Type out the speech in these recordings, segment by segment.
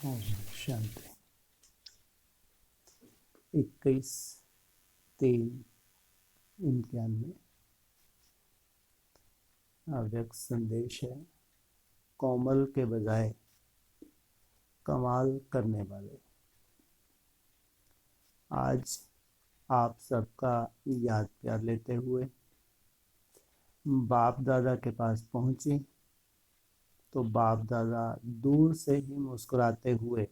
ओम शांति। 21/3/91 अव्यक्त संदेश है। कोमल के बजाय कमाल करने वाले। आज आप सबका याद प्यार लेते हुए बाप दादा के पास पहुंचे तो बाप दादा दूर से ही मुस्कुराते हुए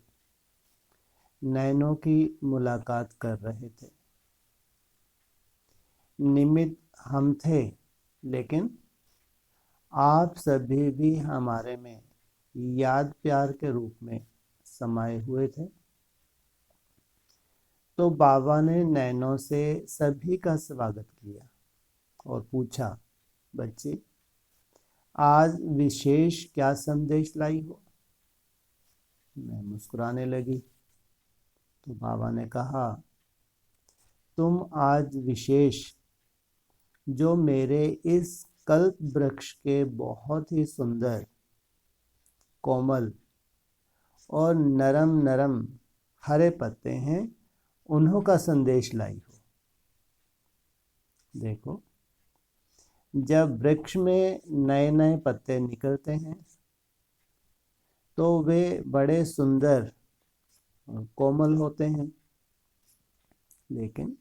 नैनों की मुलाकात कर रहे थे। निमित्त हम थे, लेकिन आप सभी भी हमारे में याद प्यार के रूप में समाये हुए थे। तो बाबा ने नैनों से सभी का स्वागत किया और पूछा, बच्चे आज विशेष क्या संदेश लाई हो? मैं मुस्कुराने लगी तो बाबा ने कहा, तुम आज विशेष जो मेरे इस कल्प वृक्ष के बहुत ही सुंदर, कोमल और नरम नरम हरे पत्ते हैं, उन्हों का संदेश लाई हो। देखो, जब वृक्ष में नए नए पत्ते निकलते हैं तो वे बड़े सुंदर और कोमल होते हैं, लेकिन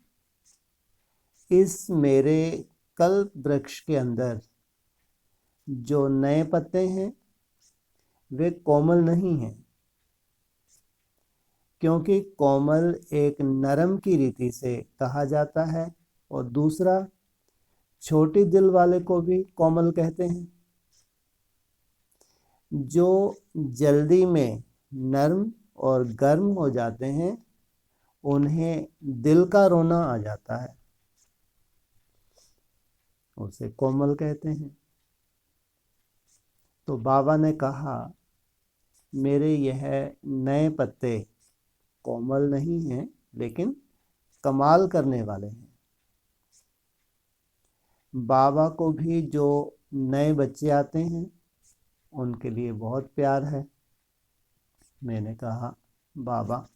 इस मेरे कल्प वृक्ष के अंदर जो नए पत्ते हैं वे कोमल नहीं हैं, क्योंकि कोमल एक नरम की रीति से कहा जाता है और दूसरा छोटी दिल वाले को भी कोमल कहते हैं। जो जल्दी में नर्म और गर्म हो जाते हैं उन्हें दिल का रोना आ जाता है, उसे कोमल कहते हैं। तो बाबा ने कहा, मेरे यह नए पत्ते कोमल नहीं हैं, लेकिन कमाल करने वाले हैं। बाबा को भी जो नए बच्चे आते हैं उनके लिए बहुत प्यार है। मैंने कहा, बाबा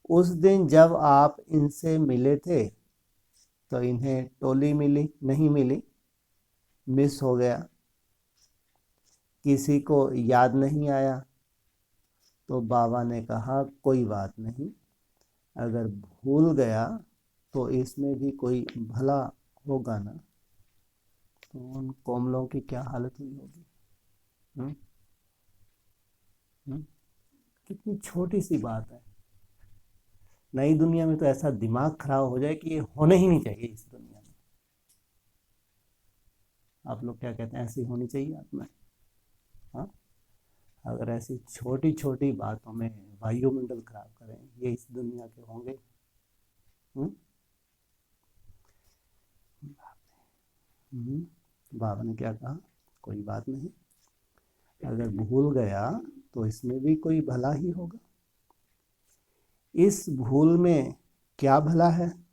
उस दिन जब आप इनसे मिले थे तो इन्हें टोली नहीं मिली, मिस हो गया, किसी को याद नहीं आया। तो बाबा ने कहा, कोई बात नहीं, अगर भूल गया तो इसमें भी कोई भला होगा ना। तो उन कोमलों की क्या हालत हुई होगी। कितनी छोटी सी बात है। नई दुनिया में तो ऐसा दिमाग खराब हो जाए कि ये होने ही नहीं चाहिए इस दुनिया में। आप लोग क्या कहते हैं, ऐसी होनी चाहिए आत्मा? हाँ, अगर ऐसी छोटी छोटी बातों में वायुमंडल खराब करें, ये इस दुनिया के होंगे? बाबा ने क्या कहा, कोई बात नहीं, अगर भूल गया तो इसमें भी कोई भला ही होगा। इस भूल में क्या भला है,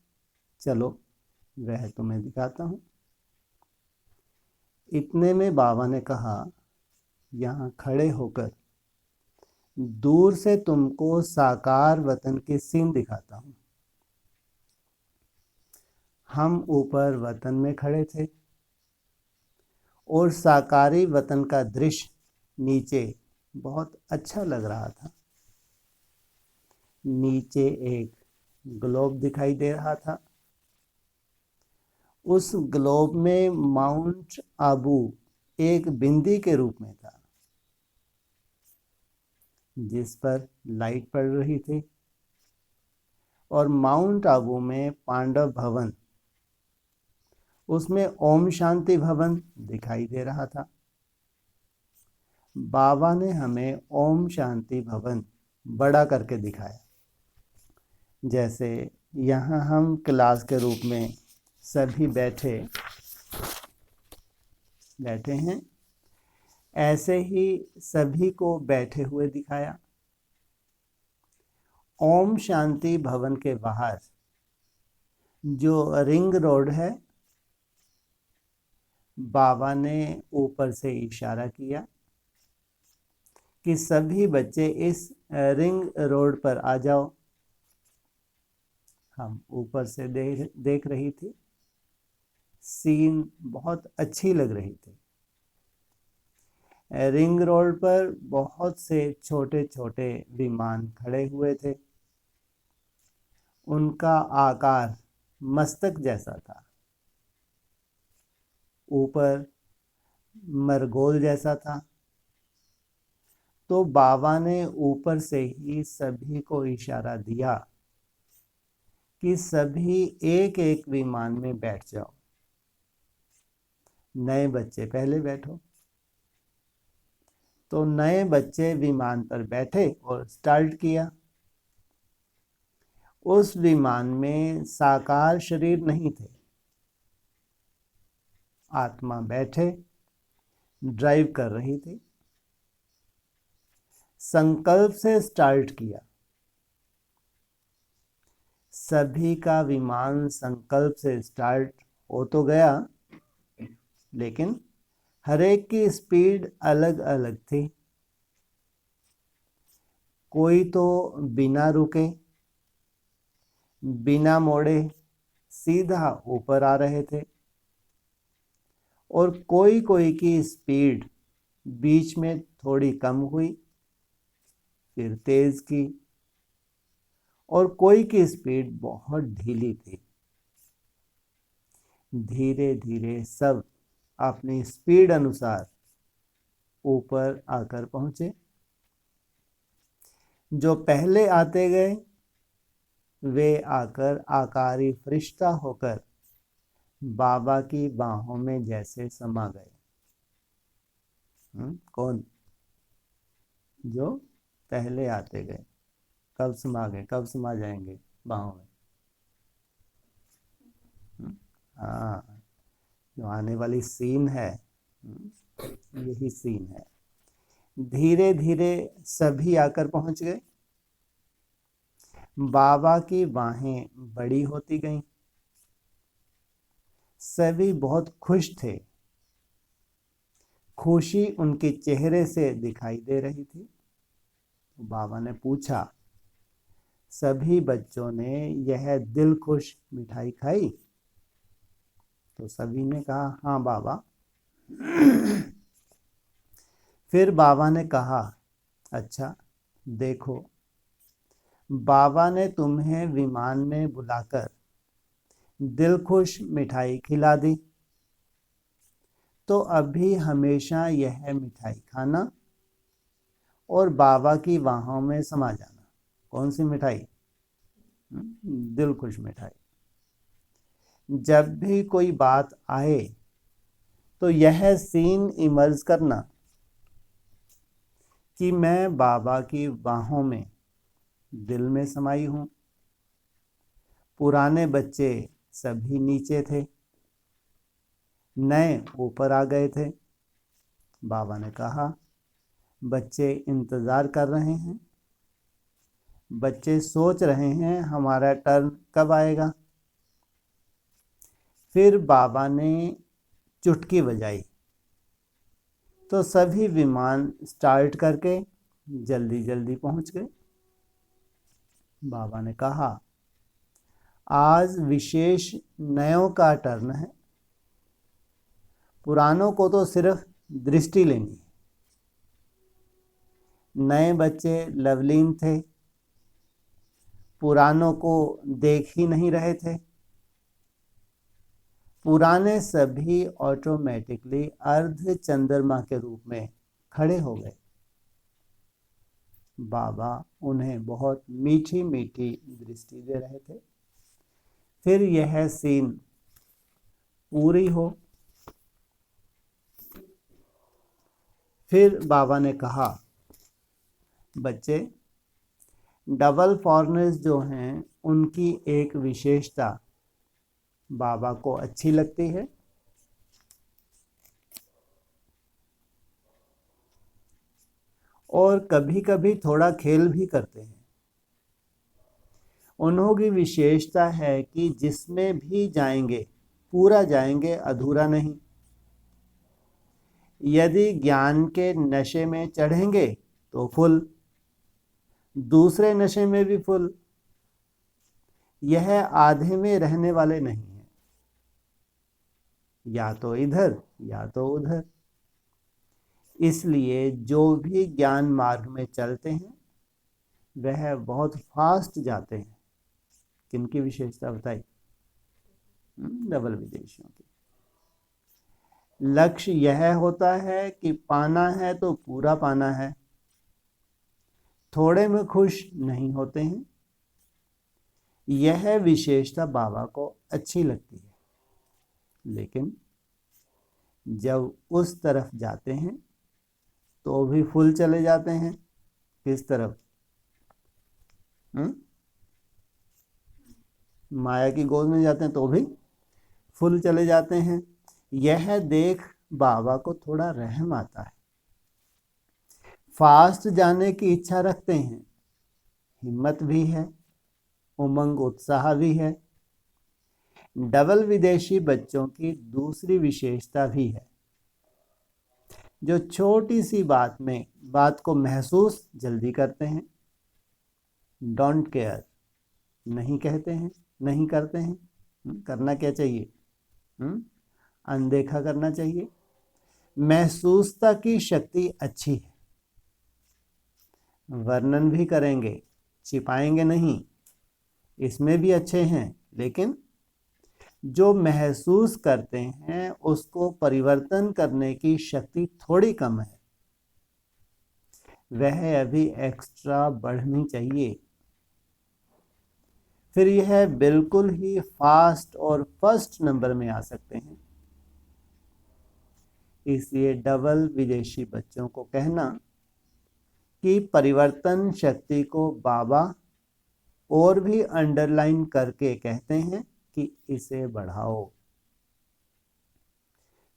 चलो वह तुम्हें दिखाता हूं। इतने में बाबा ने कहा, यहाँ खड़े होकर दूर से तुमको साकार वतन के सीन दिखाता हूं। हम ऊपर वतन में खड़े थे और साकारी वतन का दृश्य नीचे बहुत अच्छा लग रहा था। नीचे एक ग्लोब दिखाई दे रहा था। उस ग्लोब में माउंट आबू एक बिंदी के रूप में था, जिस पर लाइट पड़ रही थी, और माउंट आबू में पांडव भवन, उसमें ओम शांति भवन दिखाई दे रहा था। बाबा ने हमें ओम शांति भवन बड़ा करके दिखाया। जैसे यहाँ हम क्लास के रूप में सभी बैठे हैं, ऐसे ही सभी को बैठे हुए दिखाया। ओम शांति भवन के बाहर जो रिंग रोड है, बाबा ने ऊपर से इशारा किया कि सभी बच्चे इस रिंग रोड पर आ जाओ। हम ऊपर से देख रही थी, सीन बहुत अच्छी लग रही थी। रिंग रोड पर बहुत से छोटे छोटे विमान खड़े हुए थे। उनका आकार मस्तक जैसा था, ऊपर मरगोल जैसा था। तो बाबा ने ऊपर से ही सभी को इशारा दिया कि सभी एक एक विमान में बैठ जाओ। नए बच्चे पहले बैठो। तो नए बच्चे विमान पर बैठे और स्टार्ट किया। उस विमान में साकार शरीर नहीं थे। आत्मा बैठे ड्राइव कर रही थी। संकल्प से स्टार्ट किया। सभी का विमान संकल्प से स्टार्ट हो तो गया, लेकिन हर एक की स्पीड अलग अलग थी। कोई तो बिना रुके, बिना मोड़े सीधा ऊपर आ रहे थे, और कोई कोई की स्पीड बीच में थोड़ी कम हुई, फिर तेज की, और कोई की स्पीड बहुत ढीली थी। धीरे धीरे सब अपनी स्पीड अनुसार ऊपर आकर पहुंचे। जो पहले आते गए वे आकर आकारी फरिश्ता होकर बाबा की बाहों में जैसे समा गए। कौन? जो पहले आते गए। कब समा गए, कब समा जाएंगे बाहों में? हाँ, जो आने वाली सीन है, यही सीन है। धीरे धीरे सभी आकर पहुंच गए। बाबा की बाहें बड़ी होती गईं। सभी बहुत खुश थे। खुशी उनके चेहरे से दिखाई दे रही थी। बाबा ने पूछा, सभी बच्चों ने यह दिल खुश मिठाई खाई? तो सभी ने कहा, हाँ बाबा। फिर बाबा ने कहा, अच्छा देखो, बाबा ने तुम्हें विमान में बुलाकर दिल खुश मिठाई खिला दी, तो अभी हमेशा यह मिठाई खाना और बाबा की बाहों में समा जाना। कौन सी मिठाई? दिल खुश मिठाई। जब भी कोई बात आए तो यह सीन इमर्ज करना कि मैं बाबा की बाहों में दिल में समाई हूं। पुराने बच्चे सभी नीचे थे, नए ऊपर आ गए थे। बाबा ने कहा, बच्चे इंतजार कर रहे हैं, बच्चे सोच रहे हैं हमारा टर्न कब आएगा। फिर बाबा ने चुटकी बजाई तो सभी विमान स्टार्ट करके जल्दी जल्दी पहुंच गए। बाबा ने कहा, आज विशेष नयों का टर्न है। पुरानों को तो सिर्फ दृष्टि लेनी है। नए बच्चे लवलीन थे, पुरानों को देख ही नहीं रहे थे। पुराने सभी ऑटोमेटिकली अर्ध चंद्रमा के रूप में खड़े हो गए। बाबा उन्हें बहुत मीठी मीठी दृष्टि दे रहे थे। फिर यह सीन पूरी हो। फिर बाबा ने कहा, बच्चे, डबल फॉरनर्स जो हैं उनकी एक विशेषता बाबा को अच्छी लगती है। और कभी कभी थोड़ा खेल भी करते हैं। उन्हों की विशेषता है कि जिसमें भी जाएंगे पूरा जाएंगे, अधूरा नहीं। यदि ज्ञान के नशे में चढ़ेंगे तो फुल, दूसरे नशे में भी फुल। यह आधे में रहने वाले नहीं हैं, या तो इधर या तो उधर। इसलिए जो भी ज्ञान मार्ग में चलते हैं वह बहुत फास्ट जाते हैं। किनकी विशेषता बताई? डबल विदेशियों की। लक्ष्य यह होता है कि पाना है तो पूरा पाना है, थोड़े में खुश नहीं होते हैं। यह विशेषता बाबा को अच्छी लगती है, लेकिन जब उस तरफ जाते हैं तो भी फुल चले जाते हैं। किस तरफ? माया की गोद में जाते हैं तो भी फुल चले जाते हैं। यह देख बाबा को थोड़ा रहम आता है। फास्ट जाने की इच्छा रखते हैं, हिम्मत भी है, उमंग उत्साह भी है। डबल विदेशी बच्चों की दूसरी विशेषता भी है, जो छोटी सी बात को महसूस जल्दी करते हैं। डोंट केयर नहीं कहते हैं, नहीं करते हैं। करना क्या चाहिए? अनदेखा करना चाहिए। महसूसता की शक्ति अच्छी है। वर्णन भी करेंगे, छिपाएंगे नहीं, इसमें भी अच्छे हैं, लेकिन जो महसूस करते हैं उसको परिवर्तन करने की शक्ति थोड़ी कम है। वह अभी एक्स्ट्रा बढ़नी चाहिए। फिर यह बिल्कुल ही फास्ट और फर्स्ट नंबर में आ सकते हैं। इसलिए डबल विदेशी बच्चों को कहना कि परिवर्तन शक्ति को बाबा और भी अंडरलाइन करके कहते हैं कि इसे बढ़ाओ।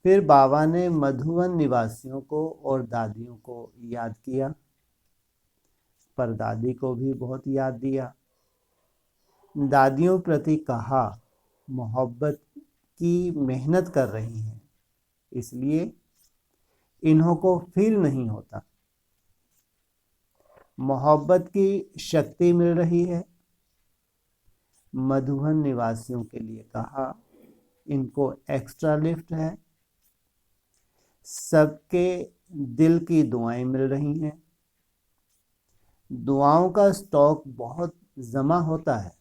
फिर बाबा ने मधुवन निवासियों को और दादियों को याद किया, पर दादी को भी बहुत याद दिया। दादियों प्रति कहा मोहब्बत की मेहनत कर रही हैं, इसलिए इन्हों को फील नहीं होता। मोहब्बत की शक्ति मिल रही है। मधुबन निवासियों के लिए कहा इनको एक्स्ट्रा लिफ्ट है। सबके दिल की दुआएं मिल रही हैं। दुआओं का स्टॉक बहुत जमा होता है।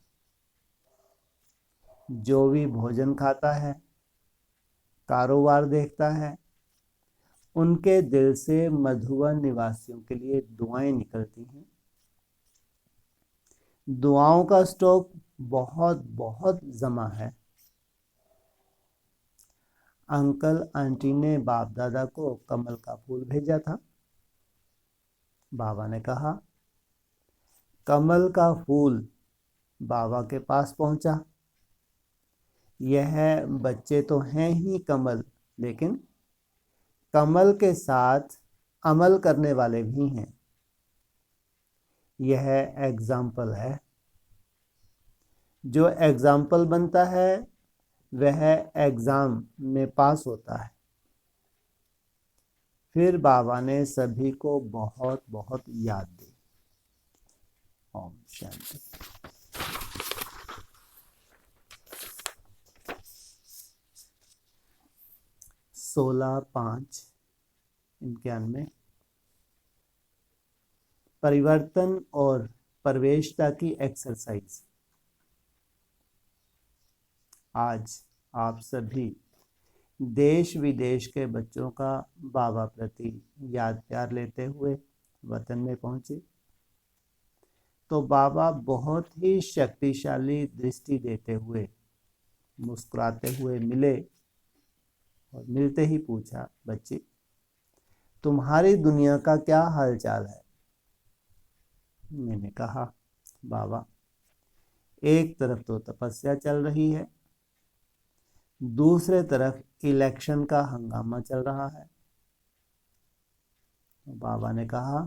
जो भी भोजन खाता है, कारोबार देखता है, उनके दिल से मधुबन निवासियों के लिए दुआएं निकलती हैं। दुआओं का स्टॉक बहुत बहुत जमा है। अंकल आंटी ने बाप दादा को कमल का फूल भेजा था। बाबा ने कहा कमल का फूल बाबा के पास पहुंचा। यह बच्चे तो हैं ही कमल, लेकिन कमल के साथ अमल करने वाले भी हैं। यह एग्जाम्पल है। जो एग्जाम्पल बनता है वह एग्जाम में पास होता है। फिर बाबा ने सभी को बहुत बहुत याद दी। ओम शांति। 16/5 परिवर्तन और प्रवेशता की एक्सरसाइज। आज आप सभी देश विदेश के बच्चों का बाबा प्रति याद प्यार लेते हुए वतन में पहुंचे तो बाबा बहुत ही शक्तिशाली दृष्टि देते हुए मुस्कुराते हुए मिले और मिलते ही पूछा, बच्चे तुम्हारी दुनिया का क्या हालचाल है? मैंने कहा, बाबा एक तरफ तो तपस्या चल रही है, दूसरे तरफ इलेक्शन का हंगामा चल रहा है। बाबा ने कहा,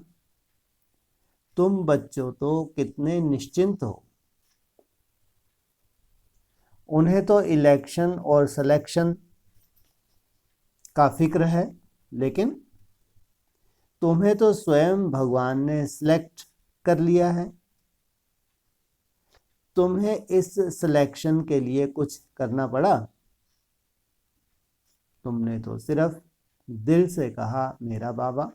तुम बच्चों तो कितने निश्चिंत हो। उन्हें तो इलेक्शन और सिलेक्शन का फिक्र है, लेकिन तुम्हें तो स्वयं भगवान ने सिलेक्ट कर लिया है, तुम्हें इस सिलेक्शन के लिए कुछ करना पड़ा? तुमने तो सिर्फ दिल से कहा मेरा बाबा।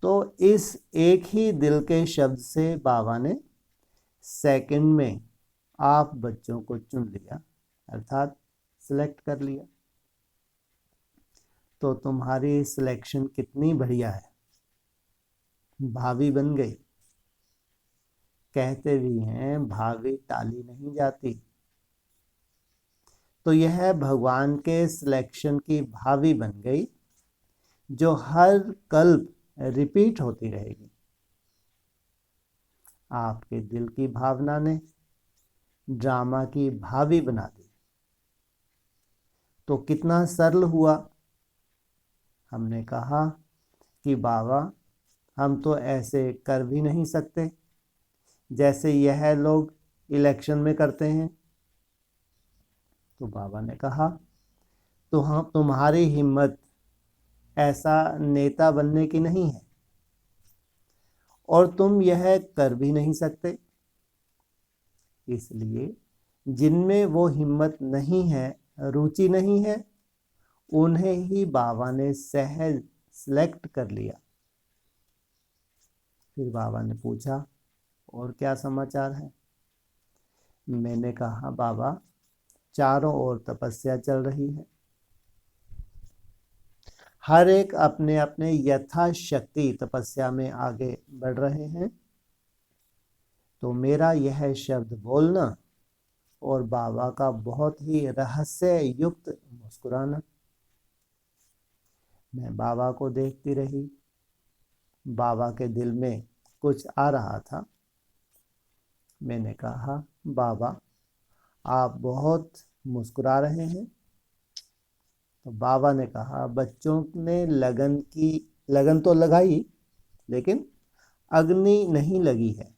तो इस एक ही दिल के शब्द से बाबा ने सेकंड में आप बच्चों को चुन लिया, अर्थात सिलेक्ट कर लिया। तो तुम्हारी सिलेक्शन कितनी बढ़िया है, भाभी बन गई। कहते भी हैं भाभी टाली नहीं जाती। तो यह भगवान के सिलेक्शन की भाभी बन गई, जो हर कल्प रिपीट होती रहेगी। आपके दिल की भावना ने ड्रामा की भाभी बना दी। तो कितना सरल हुआ। हमने कहा कि बाबा हम तो ऐसे कर भी नहीं सकते जैसे यह लोग इलेक्शन में करते हैं। तो बाबा ने कहा तो हम तुम्हारी हिम्मत ऐसा नेता बनने की नहीं है, और तुम यह कर भी नहीं सकते। इसलिए जिनमें वो हिम्मत नहीं है, रुचि नहीं है, उन्हें ही बाबा ने सहज सिलेक्ट कर लिया। फिर बाबा ने पूछा और क्या समाचार है? मैंने कहा बाबा चारों ओर तपस्या चल रही है, हर एक अपने अपने यथाशक्ति तपस्या में आगे बढ़ रहे हैं। तो मेरा यह शब्द बोलना और बाबा का बहुत ही रहस्य युक्त मुस्कुराना। मैं बाबा को देखती रही। बाबा के दिल में कुछ आ रहा था। मैंने कहा बाबा आप बहुत मुस्कुरा रहे हैं। तो बाबा ने कहा बच्चों ने लगन तो लगाई, लेकिन अग्नि नहीं लगी है।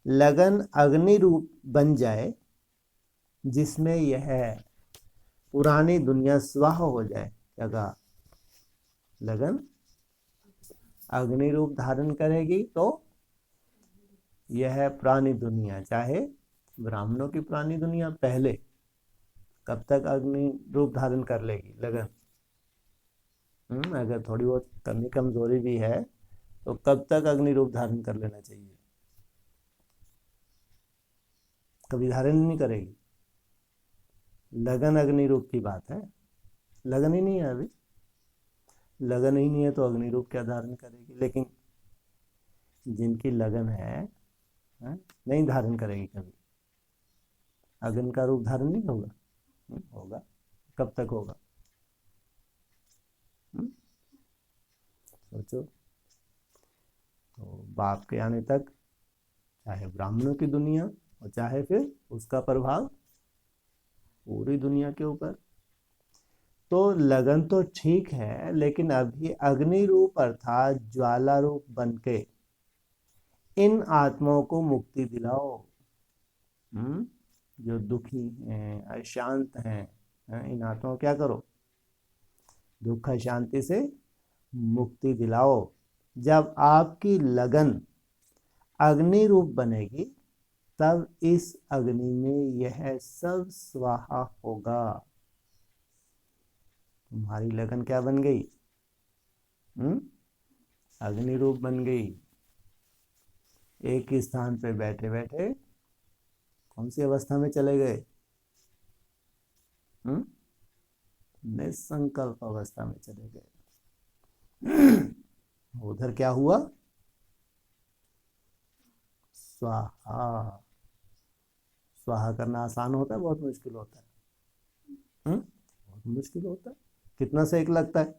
लगन अग्नि रूप बन जाए, जिसमें यह पुरानी दुनिया स्वाह हो जाए। क्या कहा? लगन अग्नि रूप धारण करेगी तो यह पुरानी दुनिया, चाहे ब्राह्मणों की पुरानी दुनिया, पहले कब तक अग्नि रूप धारण कर लेगी लगन? अगर थोड़ी बहुत कमी कमजोरी भी है तो कब तक अग्नि रूप धारण कर लेना चाहिए? कभी धारण नहीं करेगी। लगन अग्नि रूप की बात है। लगन ही नहीं है अभी। लगन ही नहीं है तो अग्नि रूप क्या धारण करेगी? लेकिन जिनकी लगन है, नहीं धारण करेगी कभी। अग्नि का रूप धारण नहीं होगा। होगा। कब तक होगा? सोचो। तो बाप के आने तक चाहे ब्राह्मणों की दुनिया और चाहे फिर उसका प्रभाव पूरी दुनिया के ऊपर। तो लगन तो ठीक है, लेकिन अभी अग्नि रूप अर्थात ज्वाला रूप बनके इन आत्माओं को मुक्ति दिलाओ। जो दुखी हैं, अशांत हैं, इन आत्माओं क्या करो? दुख शांति से मुक्ति दिलाओ। जब आपकी लगन अग्नि रूप बनेगी, तब इस अग्नि में यह सब स्वाहा होगा। तुम्हारी लगन क्या बन गई? अग्नि रूप बन गई। एक ही स्थान पे बैठे बैठे कौन सी अवस्था में चले गए? निसंकल्प अवस्था में चले गए। उधर क्या हुआ? स्वाहा। स्वाहा करना आसान होता है, बहुत मुश्किल होता है? बहुत मुश्किल होता है। कितना सेक लगता है?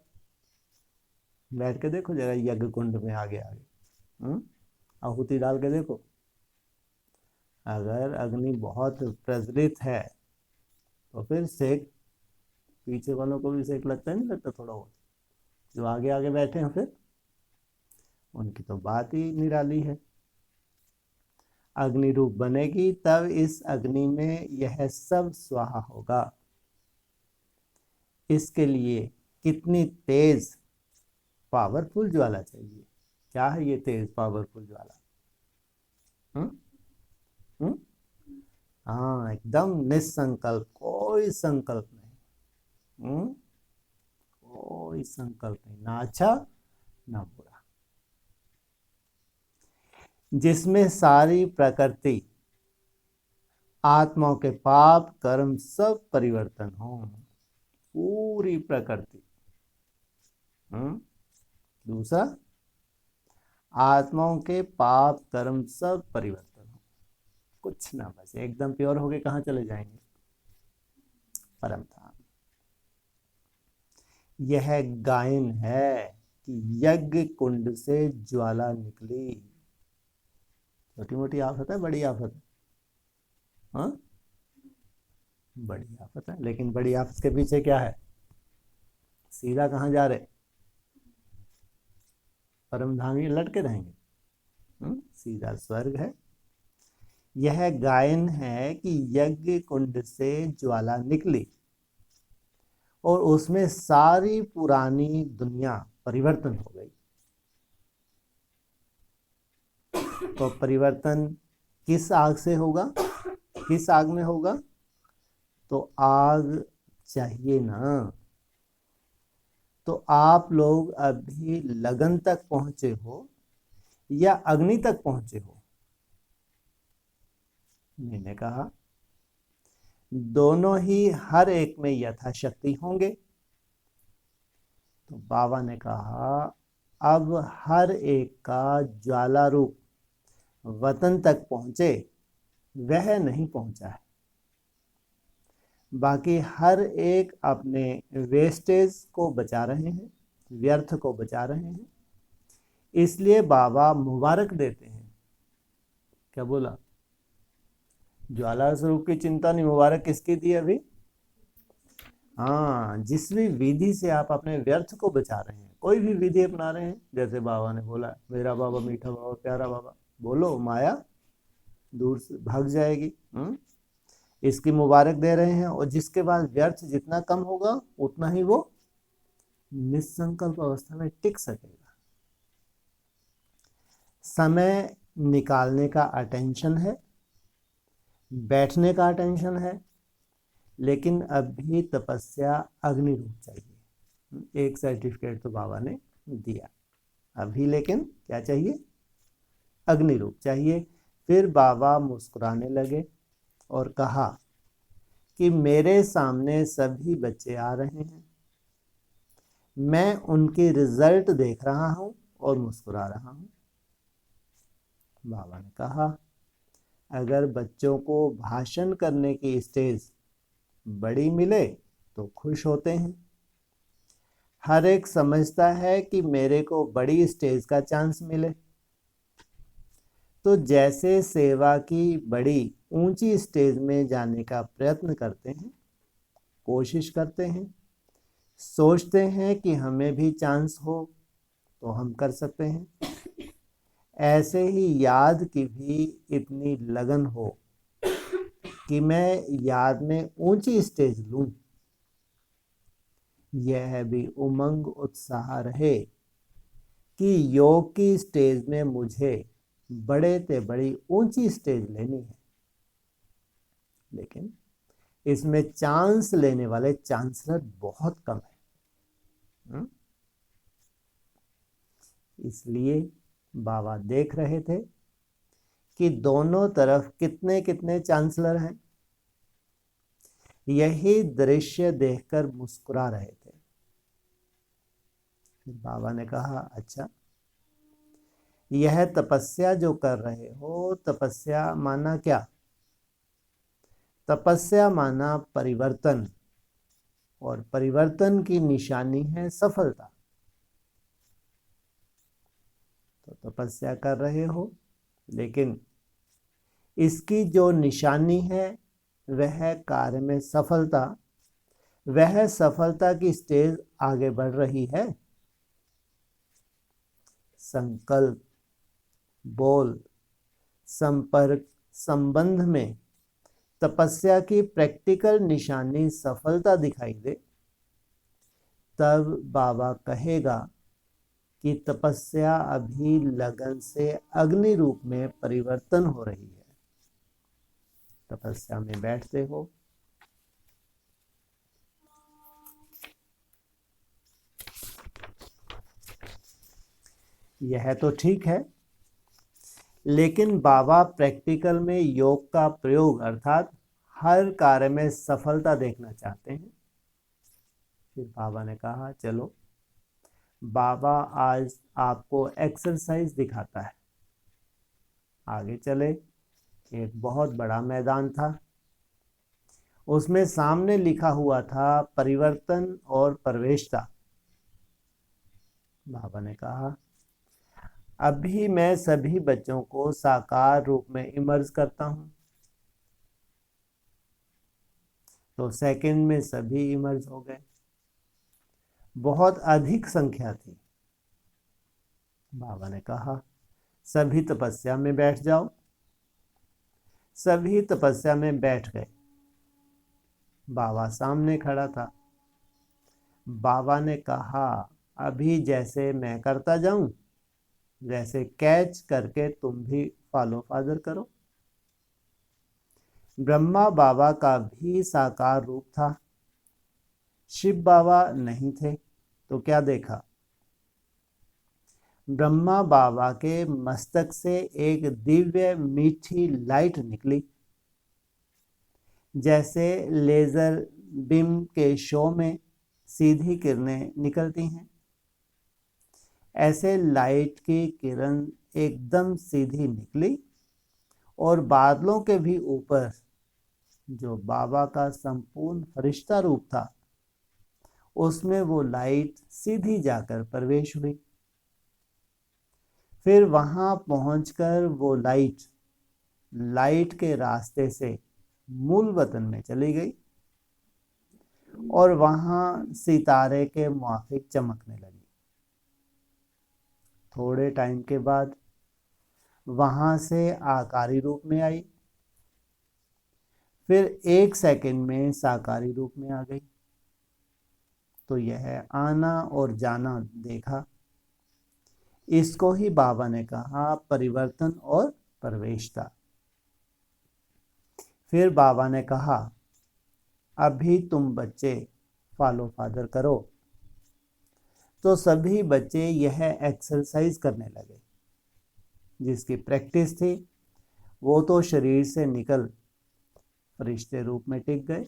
बैठ के देखो जरा यज्ञ कुंड में आगे आगे, आहुति डाल के देखो। अगर अग्नि बहुत प्रज्वलित है तो फिर सेक पीछे वालों को भी सेक लगता है, नहीं लगता? थोड़ा बहुत जो आगे आगे बैठे हैं फिर उनकी तो बात ही निराली है। अग्नि रूप बनेगी तब इस अग्नि में यह सब स्वाहा होगा। इसके लिए कितनी तेज पावरफुल ज्वाला चाहिए। क्या है ये तेज पावरफुल ज्वाला? हम्म हम्म हाँ, एकदम निसंकल्प, कोई संकल्प नहीं। कोई संकल्प नहीं, ना अच्छा ना बुरा, जिसमें सारी प्रकृति, आत्माओं के पाप कर्म सब परिवर्तन हो। पूरी प्रकृति। दूसरा, आत्माओं के पाप कर्म सब परिवर्तन हो, कुछ ना बचे, एकदम प्योर होके कहाँ चले जाएंगे? परम धाम। यह गायन है कि यज्ञ कुंड से ज्वाला निकली। छोटी मोटी आफत है, बड़ी आफत है? हाँ, बड़ी आफत है। लेकिन बड़ी आफत के पीछे क्या है? सीधा कहाँ जा रहे? परम धाम ही लटके रहेंगे। सीधा स्वर्ग है। यह गायन है कि यज्ञ कुंड से ज्वाला निकली और उसमें सारी पुरानी दुनिया परिवर्तन हो गई। तो परिवर्तन किस आग से होगा? किस आग में होगा? तो आग चाहिए ना। तो आप लोग अभी लगन तक पहुंचे हो या अग्नि तक पहुंचे हो? मैंने कहा दोनों ही हर एक में यथाशक्ति होंगे। तो बाबा ने कहा अब हर एक का ज्वाला रूप वतन तक पहुंचे, वह नहीं पहुंचा है। बाकी हर एक अपने वेस्टेज को बचा रहे हैं, व्यर्थ को बचा रहे हैं। इसलिए बाबा मुबारक देते हैं। क्या बोला? ज्वाला स्वरूप की चिंता नहीं, मुबारक किसकी दी अभी? हाँ, जिस भी विधि से आप अपने व्यर्थ को बचा रहे हैं, कोई भी विधि अपना रहे हैं, जैसे बाबा ने बोला मेरा बाबा मीठा बाबा प्यारा बाबा, बोलो माया दूर से भाग जाएगी। इसकी मुबारक दे रहे हैं। और जिसके बाद व्यर्थ जितना कम होगा उतना ही वो निसंकल्प अवस्था में टिक सकेगा। समय निकालने का अटेंशन है, बैठने का अटेंशन है, लेकिन अभी तपस्या अग्नि रूप चाहिए। एक सर्टिफिकेट तो बाबा ने दिया अभी, लेकिन क्या चाहिए? अग्नि रूप चाहिए। फिर बाबा मुस्कुराने लगे और कहा कि मेरे सामने सभी बच्चे आ रहे हैं, मैं उनके रिजल्ट देख रहा हूं और मुस्कुरा रहा हूं। बाबा ने कहा अगर बच्चों को भाषण करने की स्टेज बड़ी मिले तो खुश होते हैं। हर एक समझता है कि मेरे को बड़ी स्टेज का चांस मिले। तो जैसे सेवा की बड़ी ऊंची स्टेज में जाने का प्रयत्न करते हैं, कोशिश करते हैं, सोचते हैं कि हमें भी चांस हो तो हम कर सकते हैं, ऐसे ही याद की भी इतनी लगन हो कि मैं याद में ऊंची स्टेज लूं, यह भी उमंग उत्साह रहे कि योग की स्टेज में मुझे बड़े ते बड़ी ऊंची स्टेज लेनी है। लेकिन इसमें चांस लेने वाले चांसलर बहुत कम है। इसलिए बाबा देख रहे थे कि दोनों तरफ कितने कितने चांसलर हैं। यही दृश्य देखकर मुस्कुरा रहे थे। फिर बाबा ने कहा अच्छा, यह तपस्या जो कर रहे हो, तपस्या माना क्या? तपस्या माना परिवर्तन, और परिवर्तन की निशानी है सफलता। तो तपस्या कर रहे हो, लेकिन इसकी जो निशानी है वह कार्य में सफलता, वह सफलता की स्टेज आगे बढ़ रही है। संकल्प, बोल, संपर्क, संबंध में तपस्या की प्रैक्टिकल निशानी सफलता दिखाई दे, तब बाबा कहेगा कि तपस्या अभी लगन से अग्नि रूप में परिवर्तन हो रही है। तपस्या में बैठते हो, यह तो ठीक है, लेकिन बाबा प्रैक्टिकल में योग का प्रयोग अर्थात हर कार्य में सफलता देखना चाहते हैं। फिर बाबा ने कहा, चलो बाबा आज आपको एक्सरसाइज दिखाता है। आगे चले, एक बहुत बड़ा मैदान था, उसमें सामने लिखा हुआ था परिवर्तन और प्रवेशता। बाबा ने कहा, अभी मैं सभी बच्चों को साकार रूप में इमर्ज करता हूं। तो सेकंड में सभी इमर्ज हो गए, बहुत अधिक संख्या थी। बाबा ने कहा, सभी तपस्या में बैठ जाओ। सभी तपस्या में बैठ गए। बाबा सामने खड़ा था। बाबा ने कहा, अभी जैसे मैं करता जाऊं वैसे कैच करके तुम भी फॉलो फादर करो। ब्रह्मा बाबा का भी साकार रूप था। शिव बाबा नहीं थे तो क्या देखा? ब्रह्मा बाबा के मस्तक से एक दिव्य मीठी लाइट निकली, जैसे लेजर बीम के शो में सीधी किरणें निकलती हैं। ऐसे लाइट की किरण एकदम सीधी निकली और बादलों के भी ऊपर जो बाबा का संपूर्ण फरिश्ता रूप था उसमें वो लाइट सीधी जाकर प्रवेश हुई। फिर वहां पहुंचकर वो लाइट के रास्ते से मूल वतन में चली गई और वहां सितारे के मुआफिक चमकने लगी। थोड़े टाइम के बाद वहां से आकारी रूप में आई, फिर 1 सेकंड में साकारी रूप में आ गई। तो यह आना और जाना देखा। इसको ही बाबा ने कहा परिवर्तन और प्रवेशता। फिर बाबा ने कहा, अभी तुम बच्चे फॉलो फादर करो। तो सभी बच्चे यह एक्सरसाइज करने लगे। जिसकी प्रैक्टिस थी वो तो शरीर से निकल फरिश्ते रूप में टिक गए।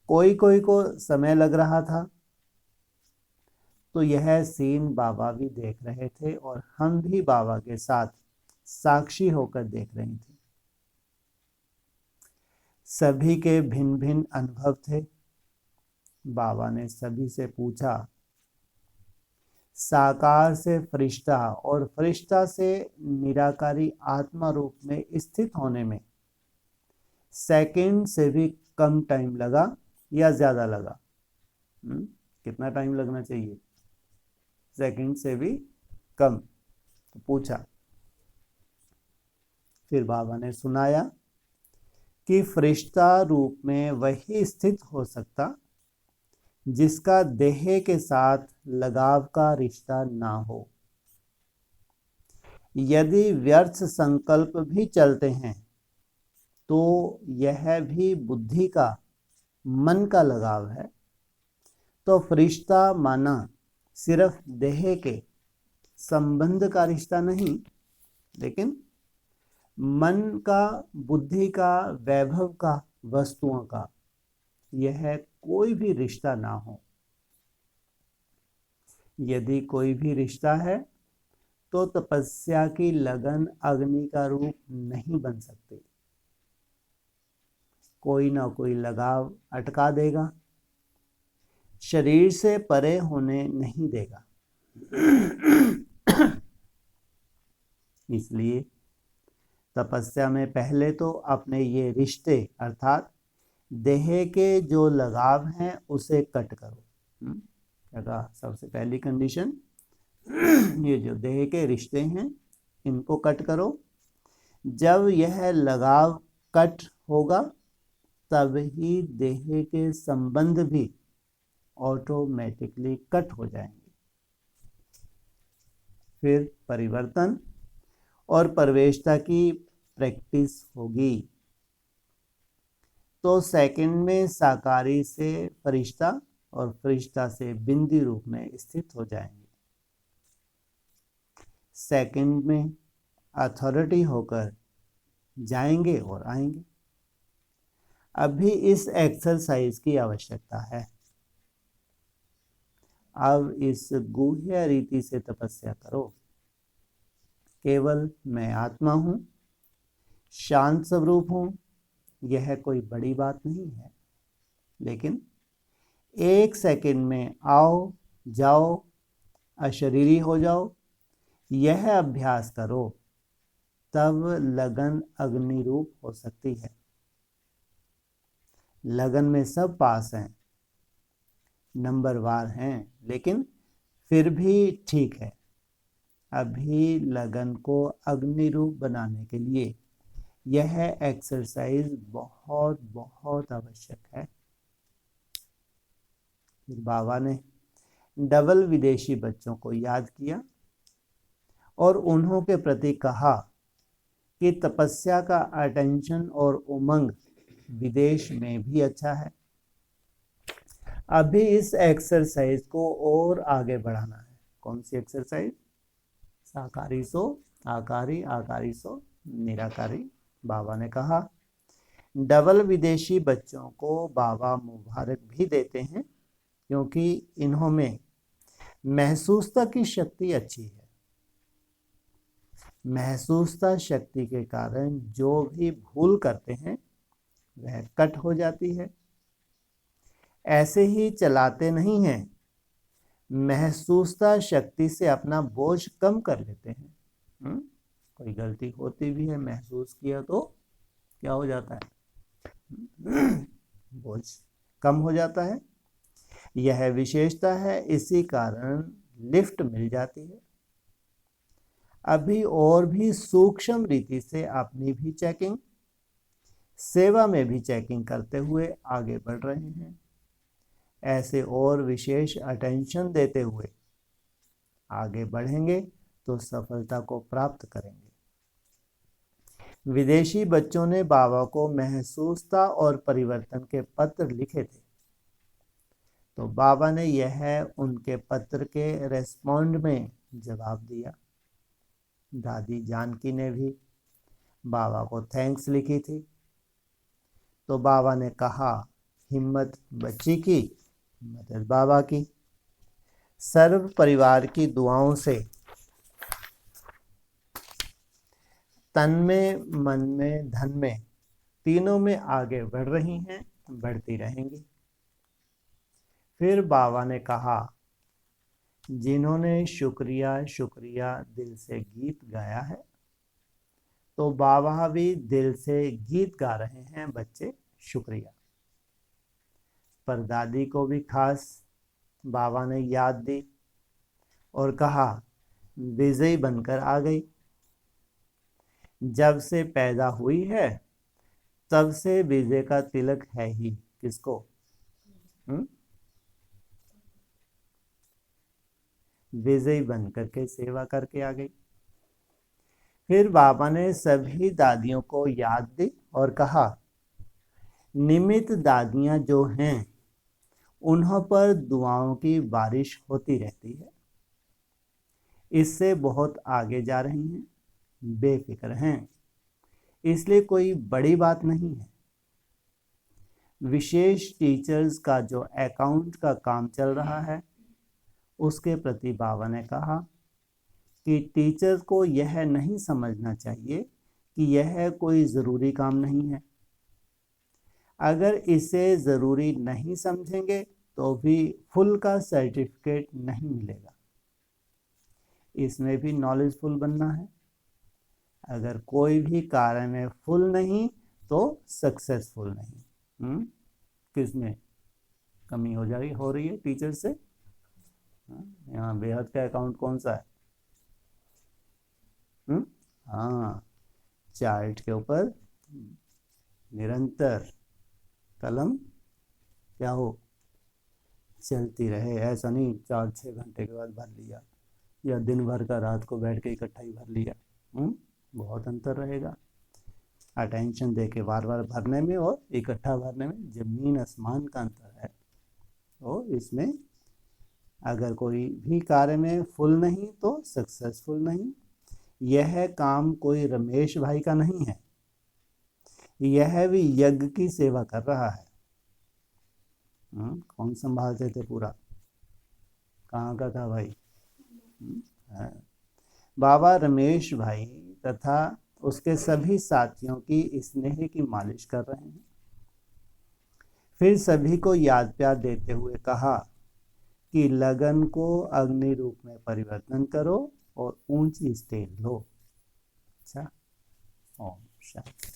कोई कोई को समय लग रहा था। तो यह सीन बाबा भी देख रहे थे और हम भी बाबा के साथ साक्षी होकर देख रहे थे। सभी के भिन्न भिन्न अनुभव थे। बाबा ने सभी से पूछा, साकार से फरिश्ता और फरिश्ता से निराकारी आत्मा रूप में स्थित होने में सेकंड से भी कम टाइम लगा या ज्यादा लगा? कितना टाइम लगना चाहिए? सेकंड से भी कम। तो पूछा। फिर बाबा ने सुनाया कि फरिश्ता रूप में वही स्थित हो सकता जिसका देह के साथ लगाव का रिश्ता ना हो। यदि व्यर्थ संकल्प भी चलते हैं तो यह भी बुद्धि का, मन का लगाव है। तो फरिश्ता माना सिर्फ देह के संबंध का रिश्ता नहीं, लेकिन मन का, बुद्धि का, वैभव का, वस्तुओं का, यह कोई भी रिश्ता ना हो। यदि कोई भी रिश्ता है तो तपस्या की लगन अग्नि का रूप नहीं बन सकती। कोई ना कोई लगाव अटका देगा, शरीर से परे होने नहीं देगा। इसलिए तपस्या में पहले तो अपने ये रिश्ते अर्थात देह के जो लगाव हैं उसे कट करो। क्या कहा? सबसे पहली कंडीशन ये जो देह के रिश्ते हैं इनको कट करो। जब यह लगाव कट होगा तब ही देह के संबंध भी ऑटोमेटिकली कट हो जाएंगे। फिर परिवर्तन और प्रवेशता की प्रैक्टिस होगी तो सेकंड में साकारी से फरिश्ता और फरिश्ता से बिंदी रूप में स्थित हो जाएंगे। सेकंड में अथॉरिटी होकर जाएंगे और आएंगे। अभी इस एक्सरसाइज की आवश्यकता है। अब इस गुह्य रीति से तपस्या करो। केवल मैं आत्मा हूं, शांत स्वरूप हूं, यह कोई बड़ी बात नहीं है, लेकिन एक सेकंड में आओ जाओ, अशरीरी हो जाओ, यह अभ्यास करो, तब लगन अग्नि रूप हो सकती है। लगन में सब पास हैं, नंबरवार हैं, लेकिन फिर भी ठीक है। अभी लगन को अग्नि रूप बनाने के लिए यह एक्सरसाइज बहुत बहुत आवश्यक है। फिर बाबा ने डबल विदेशी बच्चों को याद किया और उन्हों के प्रति कहा कि तपस्या का अटेंशन और उमंग विदेश में भी अच्छा है। अभी इस एक्सरसाइज को और आगे बढ़ाना है। कौन सी एक्सरसाइज? साकारी सो आकारी, आकारी सो निराकारी। बाबा ने कहा डबल विदेशी बच्चों को बाबा मुबारक भी देते हैं क्योंकि इन्हों में महसूसता की शक्ति अच्छी है। महसूसता शक्ति के कारण जो भी भूल करते हैं वह कट हो जाती है। ऐसे ही चलाते नहीं हैं, महसूसता शक्ति से अपना बोझ कम कर लेते हैं। कोई गलती होती भी है, महसूस किया तो क्या हो जाता है? बोझ कम हो जाता है। यह विशेषता है, इसी कारण लिफ्ट मिल जाती है। अभी और भी सूक्ष्म रीति से अपनी भी चेकिंग, सेवा में भी चेकिंग करते हुए आगे बढ़ रहे हैं। ऐसे और विशेष अटेंशन देते हुए आगे बढ़ेंगे तो सफलता को प्राप्त करेंगे। विदेशी बच्चों ने बाबा को महसूसता और परिवर्तन के पत्र लिखे थे, तो बाबा ने यह उनके पत्र के रेस्पॉन्ड में जवाब दिया। दादी जानकी ने भी बाबा को थैंक्स लिखी थी, तो बाबा ने कहा हिम्मत बच्ची की, मदद बाबा की। सर्व परिवार की दुआओं से तन में, मन में, धन में, तीनों में आगे बढ़ रही हैं, बढ़ती रहेंगी। फिर बाबा ने कहा जिन्होंने शुक्रिया शुक्रिया दिल से गीत गाया है, तो बाबा भी दिल से गीत गा रहे हैं बच्चे, शुक्रिया। पर दादी को भी खास बाबा ने याद दी और कहा विजयी बनकर आ गई। जब से पैदा हुई है तब से विजय का तिलक है ही। किसको? विजयी बनकर के सेवा करके आ गई। फिर बाबा ने सभी दादियों को याद दी और कहा निमित्त दादियां जो हैं उन्हों पर दुआओं की बारिश होती रहती है। इससे बहुत आगे जा रही हैं, बेफिक्र हैं, इसलिए कोई बड़ी बात नहीं है। विशेष टीचर्स का जो अकाउंट का काम चल रहा है उसके प्रति बाबा ने कहा कि टीचर्स को यह नहीं समझना चाहिए कि यह कोई ज़रूरी काम नहीं है। अगर इसे ज़रूरी नहीं समझेंगे तो भी फुल का सर्टिफिकेट नहीं मिलेगा। इसमें भी नॉलेजफुल बनना है। अगर कोई भी कार्य में फुल नहीं तो सक्सेसफुल नहीं। किसमें कमी हो रही है टीचर से? यहाँ बेहद का अकाउंट कौन सा है? हाँ, चार्ट के ऊपर निरंतर कलम क्या हो, चलती रहे, ऐसा नहीं 4-6 घंटे के बाद भर लिया या दिन भर का रात को बैठ के इकट्ठा ही भर लिया। बहुत अंतर रहेगा। अटेंशन दे के बार बार भरने में और इकट्ठा भरने में जमीन आसमान का अंतर है। तो इसमें अगर कोई भी कार्य में फुल नहीं तो सक्सेसफुल नहीं। यह काम कोई रमेश भाई का नहीं है, यह भी यज्ञ की सेवा कर रहा है। कौन संभालते थे पूरा, कहाँ का था भाई? बाबा रमेश भाई तथा उसके सभी साथियों की स्नेह की मालिश कर रहे हैं। फिर सभी को याद प्यार देते हुए कहा कि लगन को अग्नि रूप में परिवर्तन करो और ऊंची स्टेज लो। अच्छा, ओम शांति।